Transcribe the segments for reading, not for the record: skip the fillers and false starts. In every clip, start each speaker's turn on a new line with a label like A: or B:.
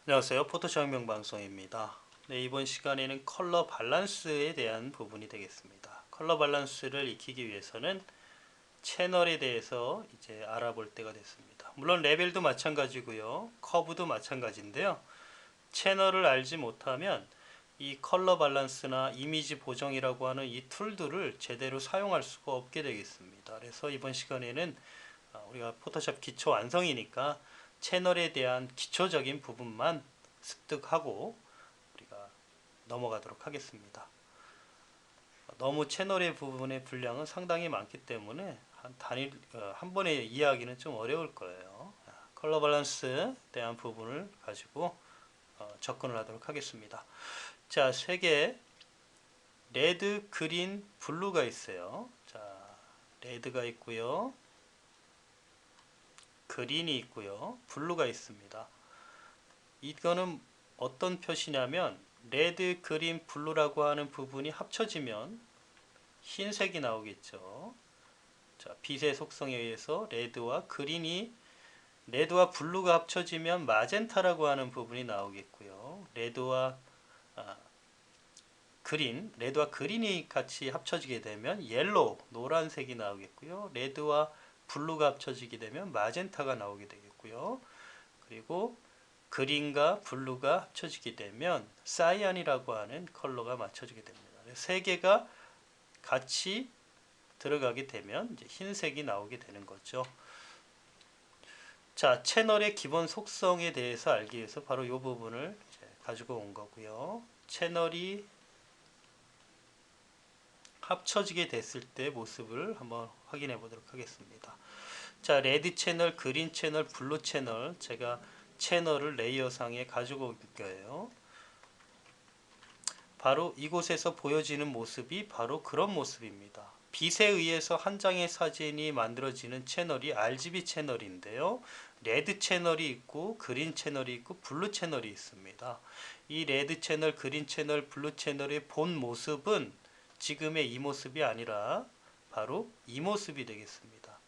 A: 안녕하세요. 포토샵 혁명 방송입니다. 네, 이번 시간에는 컬러 밸런스에 대한 부분이 되겠습니다. 컬러 밸런스를 익히기 위해서는 채널에 대해서 이제 알아볼 때가 됐습니다. 물론 레벨도 마찬가지고요. 커브도 마찬가지인데요. 채널을 알지 못하면 이 컬러 밸런스나 이미지 보정이라고 하는 이 툴들을 제대로 사용할 수가 없게 되겠습니다. 그래서 이번 시간에는 우리가 포토샵 기초 완성이니까 채널에 대한 기초적인 부분만 습득하고 우리가 넘어가도록 하겠습니다. 너무 채널의 부분의 분량은 상당히 많기 때문에 한 번에 이해하기는 좀 어려울 거예요. 컬러 밸런스에 대한 부분을 가지고 접근을 하도록 하겠습니다. 자, 세 개 레드, 그린, 블루가 있어요. 자, 레드가 있고요. 그린이 있고요. 블루가 있습니다. 이거는 어떤 표시냐면 레드, 그린, 블루라고 하는 부분이 합쳐지면 흰색이 나오겠죠. 자, 빛의 속성에 의해서 레드와 블루가 합쳐지면 마젠타라고 하는 부분이 나오겠고요. 아, 레드와 그린이 같이 합쳐지게 되면 옐로우, 노란색이 나오겠고요. 레드와 블루가 합쳐지게 되면 마젠타가 나오게 되겠고요. 그리고 그린과 블루가 합쳐지게 되면 사이안이라고 하는 컬러가 맞춰지게 됩니다. 세 개가 같이 들어가게 되면 이제 흰색이 나오게 되는 거죠. 자, 채널의 기본 속성에 대해서 알기 위해서 바로 이 부분을 가지고 온 거고요. 채널이 합쳐지게 됐을 때 모습을 한번 확인해 보도록 하겠습니다. 자, 레드 채널, 그린 채널, 블루 채널, 제가 채널을 레이어상에 가지고 올 거예요. 바로 이곳에서 보여지는 모습이 바로 그런 모습입니다. 빛에 의해서 한 장의 사진이 만들어지는 채널이 RGB 채널인데요. 레드 채널이 있고 그린 채널이 있고 블루 채널이 있습니다. 이 레드 채널, 그린 채널, 블루 채널의 본 모습은 지금의 이 모습이 아니라 바로 이 모습이 되겠습니다.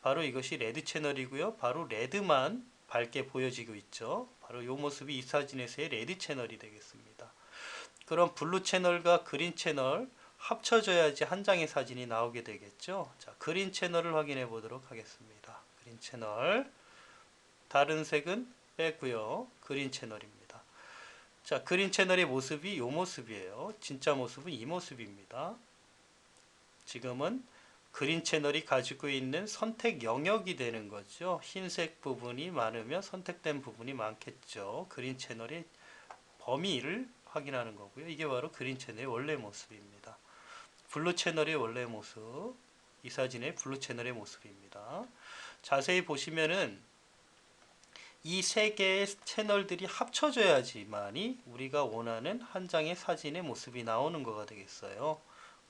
A: 바로 이것이 레드 채널이고요. 바로 레드만 밝게 보여지고 있죠. 바로 이 모습이 이 사진에서의 레드 채널이 되겠습니다. 그럼 블루 채널과 그린 채널 합쳐져야지 한 장의 사진이 나오게 되겠죠. 자, 그린 채널을 확인해 보도록 하겠습니다. 그린 채널. 다른 색은 빼고요. 그린 채널입니다. 자, 그린 채널의 모습이 이 모습이에요. 진짜 모습은 이 모습입니다. 지금은 그린 채널이 가지고 있는 선택 영역이 되는 거죠. 흰색 부분이 많으면 선택된 부분이 많겠죠. 그린 채널의 범위를 확인하는 거고요. 이게 바로 그린 채널의 원래 모습입니다. 블루 채널의 원래 모습, 이 사진의 블루 채널의 모습입니다. 자세히 보시면은 이 세 개의 채널들이 합쳐져야지만이 우리가 원하는 한 장의 사진의 모습이 나오는 거가 되겠어요.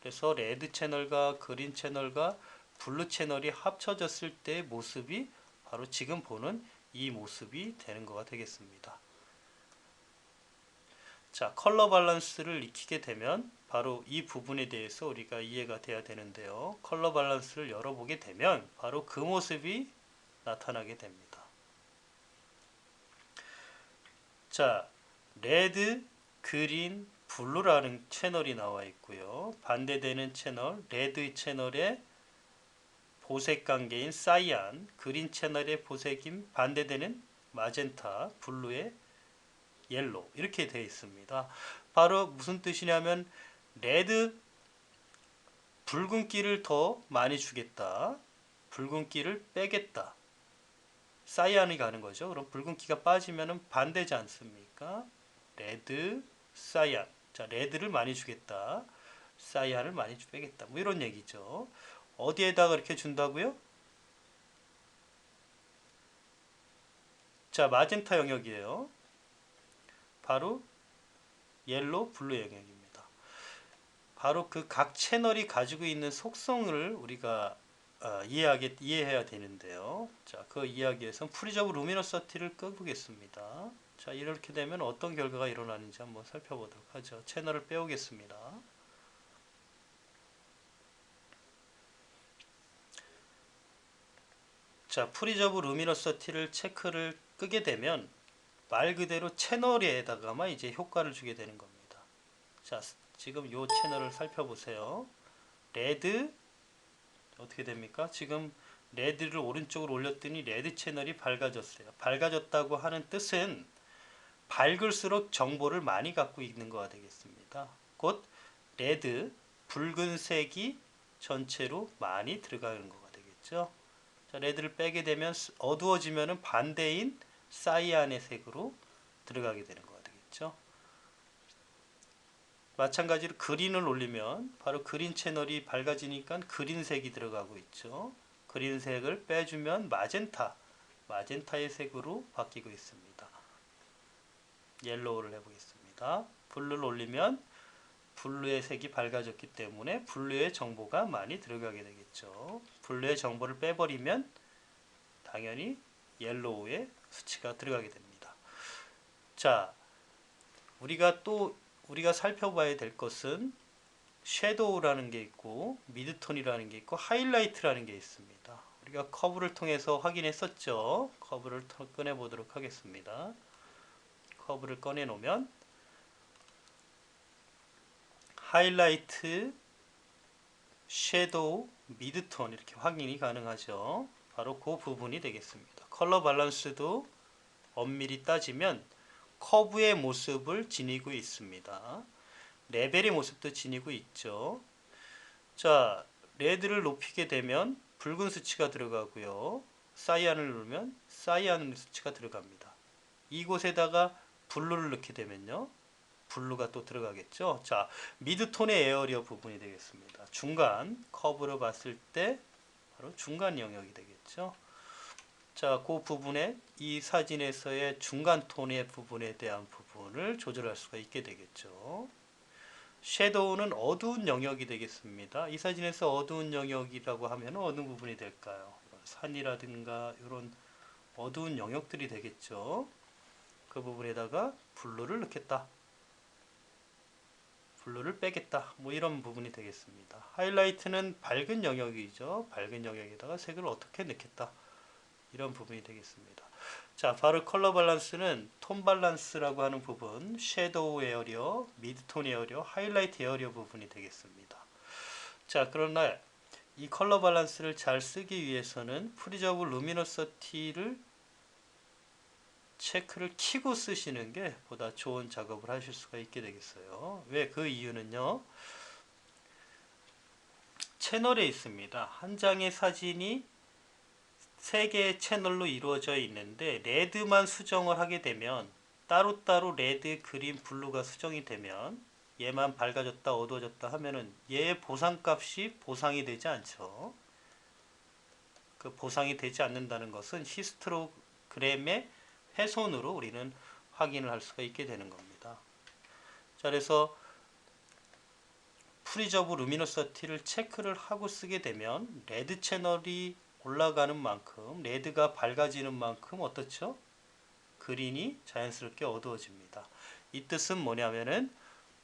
A: 그래서 레드 채널과 그린 채널과 블루 채널이 합쳐졌을 때의 모습이 바로 지금 보는 이 모습이 되는 거가 되겠습니다. 자, 컬러 밸런스를 익히게 되면 바로 이 부분에 대해서 우리가 이해가 돼야 되는데요. 컬러 밸런스를 열어보게 되면 바로 그 모습이 나타나게 됩니다. 자, 레드, 그린, 블루라는 채널이 나와 있고요. 반대되는 채널, 레드 채널의 보색 관계인 사이안, 그린 채널의 보색인 반대되는 마젠타, 블루의 옐로우 이렇게 되어 있습니다. 바로 무슨 뜻이냐면 레드 붉은기를 더 많이 주겠다. 붉은기를 빼겠다. 사이안이 가는 거죠. 그럼 붉은기가 빠지면 반대지 않습니까? 레드, 사이안. 자, 레드를 많이 주겠다. 사이안을 많이 빼겠다. 뭐 이런 얘기죠. 어디에다가 그렇게 준다고요? 자, 마젠타 영역이에요. 바로 옐로우, 블루 영역입니다. 바로 그 각 채널이 가지고 있는 속성을 우리가 이해해야 되는데요. 자, 그 이야기에서 프리저브 루미너서티를 꺼보겠습니다. 자, 이렇게 되면 어떤 결과가 일어나는지 한번 살펴보도록 하죠. 채널을 빼오겠습니다. 자, 프리저브 루미너서티를 체크를 끄게 되면 말 그대로 채널에다가만 이제 효과를 주게 되는 겁니다. 자, 지금 요 채널을 살펴보세요. 레드 어떻게 됩니까? 지금 레드를 오른쪽으로 올렸더니 레드 채널이 밝아졌어요. 밝아졌다고 하는 뜻은 밝을수록 정보를 많이 갖고 있는 거가 되겠습니다. 곧 레드, 붉은색이 전체로 많이 들어가는 거가 되겠죠. 자, 레드를 빼게 되면 어두워지면 반대인 사이안의 색으로 들어가게 되는 거가 되겠죠. 마찬가지로 그린을 올리면 바로 그린 채널이 밝아지니까 그린색이 들어가고 있죠. 그린색을 빼주면 마젠타의 색으로 바뀌고 있습니다. 옐로우를 해보겠습니다. 블루를 올리면 블루의 색이 밝아졌기 때문에 블루의 정보가 많이 들어가게 되겠죠. 블루의 정보를 빼버리면 당연히 옐로우의 수치가 들어가게 됩니다. 자, 우리가 살펴봐야 될 것은 섀도우라는 게 있고 미드톤이라는 게 있고 하이라이트라는 게 있습니다. 우리가 커브를 통해서 확인했었죠. 커브를 꺼내 보도록 하겠습니다. 커브를 꺼내 놓으면 하이라이트, 섀도우, 미드톤 이렇게 확인이 가능하죠. 바로 그 부분이 되겠습니다. 컬러 밸런스도 엄밀히 따지면 커브의 모습을 지니고 있습니다. 레벨의 모습도 지니고 있죠. 자, 레드를 높이게 되면 붉은 수치가 들어가고요. 사이안을 누르면 사이안 수치가 들어갑니다. 이곳에다가 블루를 넣게 되면요. 블루가 또 들어가겠죠. 자, 미드톤의 에어리어 부분이 되겠습니다. 중간 커브로 봤을 때 바로 중간 영역이 되겠죠. 자, 그 부분에 이 사진에서의 중간 톤의 부분에 대한 부분을 조절할 수가 있게 되겠죠. 섀도우는 어두운 영역이 되겠습니다. 이 사진에서 어두운 영역이라고 하면 어느 부분이 될까요? 산이라든가 이런 어두운 영역들이 되겠죠. 그 부분에다가 블루를 넣겠다. 블루를 빼겠다. 뭐 이런 부분이 되겠습니다. 하이라이트는 밝은 영역이죠. 밝은 영역에다가 색을 어떻게 넣겠다. 이런 부분이 되겠습니다. 자, 바로 컬러 밸런스는 톤 밸런스라고 하는 부분, 섀도우 에어리어, 미드톤 에어리어, 하이라이트 에어리어 부분이 되겠습니다. 자, 그러나 이 컬러 밸런스를 잘 쓰기 위해서는 프리저브 루미너시티를 체크를 키고 쓰시는 게 보다 좋은 작업을 하실 수가 있게 되겠어요. 왜? 그 이유는요. 채널에 있습니다. 한 장의 사진이 세 개의 채널로 이루어져 있는데 레드만 수정을 하게 되면 따로따로 레드, 그린, 블루가 수정이 되면 얘만 밝아졌다 어두워졌다 하면은 얘의 보상값이 보상이 되지 않죠. 그 보상이 되지 않는다는 것은 히스토그램의 훼손으로 우리는 확인을 할 수가 있게 되는 겁니다. 자, 그래서 프리저브 루미너시티를 체크를 하고 쓰게 되면 레드 채널이 올라가는 만큼 레드가 밝아지는 만큼 어떻죠? 그린이 자연스럽게 어두워집니다. 이 뜻은 뭐냐면은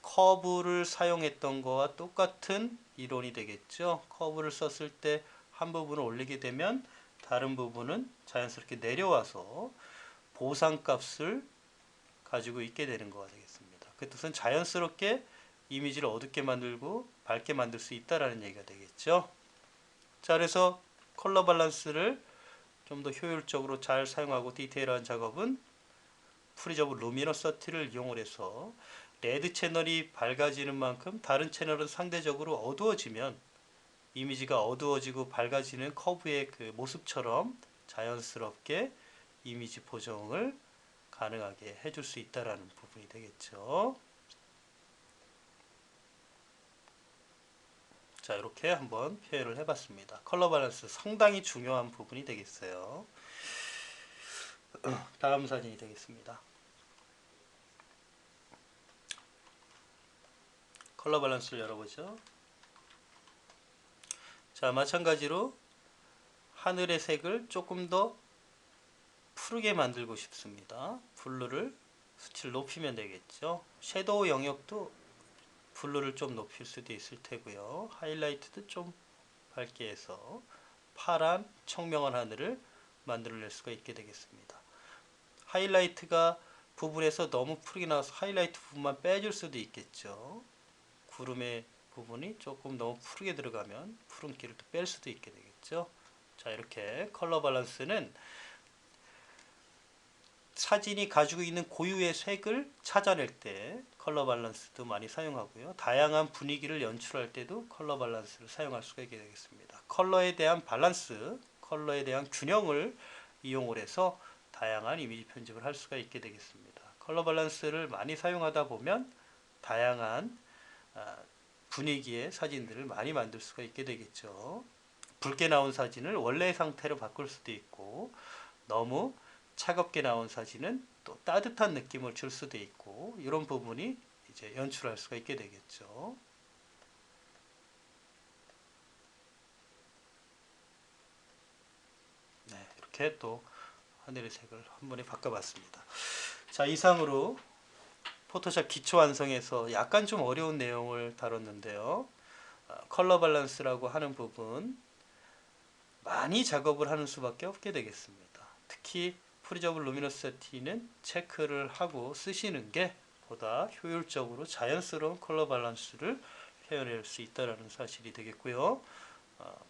A: 커브를 사용했던 거와 똑같은 이론이 되겠죠. 커브를 썼을 때 한 부분을 올리게 되면 다른 부분은 자연스럽게 내려와서 보상값을 가지고 있게 되는 거가 되겠습니다. 그 뜻은 자연스럽게 이미지를 어둡게 만들고 밝게 만들 수 있다라는 얘기가 되겠죠. 자, 그래서 컬러 밸런스를 좀 더 효율적으로 잘 사용하고 디테일한 작업은 프리저브 루미너시티를 이용을 해서 레드 채널이 밝아지는 만큼 다른 채널은 상대적으로 어두워지면 이미지가 어두워지고 밝아지는 커브의 그 모습처럼 자연스럽게 이미지 보정을 가능하게 해줄 수 있다라는 부분이 되겠죠. 자, 이렇게 한번 표현을 해봤습니다. 컬러 밸런스 상당히 중요한 부분이 되겠어요. 다음 사진이 되겠습니다. 컬러 밸런스를 열어보죠. 자, 마찬가지로 하늘의 색을 조금 더 푸르게 만들고 싶습니다. 블루를 수치를 높이면 되겠죠. 섀도우 영역도 블루를 좀 높일 수도 있을 테고요. 하이라이트도 좀 밝게 해서 파란 청명한 하늘을 만들어낼 수가 있게 되겠습니다. 하이라이트가 부분에서 너무 푸르게 나와서 하이라이트 부분만 빼줄 수도 있겠죠. 구름의 부분이 조금 너무 푸르게 들어가면 푸른기를 또 뺄 수도 있게 되겠죠. 자, 이렇게 컬러 밸런스는 사진이 가지고 있는 고유의 색을 찾아낼 때 컬러 밸런스도 많이 사용하고요. 다양한 분위기를 연출할 때도 컬러 밸런스를 사용할 수가 있게 되겠습니다. 컬러에 대한 밸런스, 컬러에 대한 균형을 이용을 해서 다양한 이미지 편집을 할 수가 있게 되겠습니다. 컬러 밸런스를 많이 사용하다 보면 다양한 분위기의 사진들을 많이 만들 수가 있게 되겠죠. 붉게 나온 사진을 원래의 상태로 바꿀 수도 있고, 너무 차갑게 나온 사진은 또 따뜻한 느낌을 줄 수도 있고, 이런 부분이 이제 연출할 수가 있게 되겠죠. 네, 이렇게 또 하늘의 색을 한 번에 바꿔봤습니다. 자, 이상으로 포토샵 기초 완성에서 약간 좀 어려운 내용을 다뤘는데요. 컬러 밸런스라고 하는 부분 많이 작업을 하는 수밖에 없게 되겠습니다. 특히 프리저블 루미너시티는 체크를 하고 쓰시는 게 보다 효율적으로 자연스러운 컬러 밸런스를 표현할 수 있다는 사실이 되겠고요.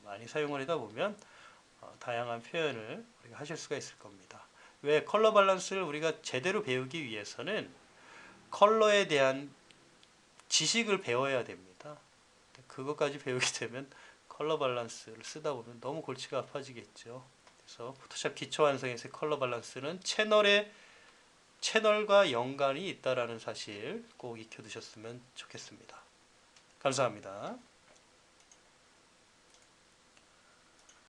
A: 많이 사용을 하다 보면 다양한 표현을 우리가 하실 수가 있을 겁니다. 왜 컬러 밸런스를 우리가 제대로 배우기 위해서는 컬러에 대한 지식을 배워야 됩니다. 그것까지 배우게 되면 컬러 밸런스를 쓰다 보면 너무 골치가 아파지겠죠. 그래서 포토샵 기초 완성에서의 컬러 밸런스는 채널과 연관이 있다라는 사실 꼭 익혀두셨으면 좋겠습니다. 감사합니다.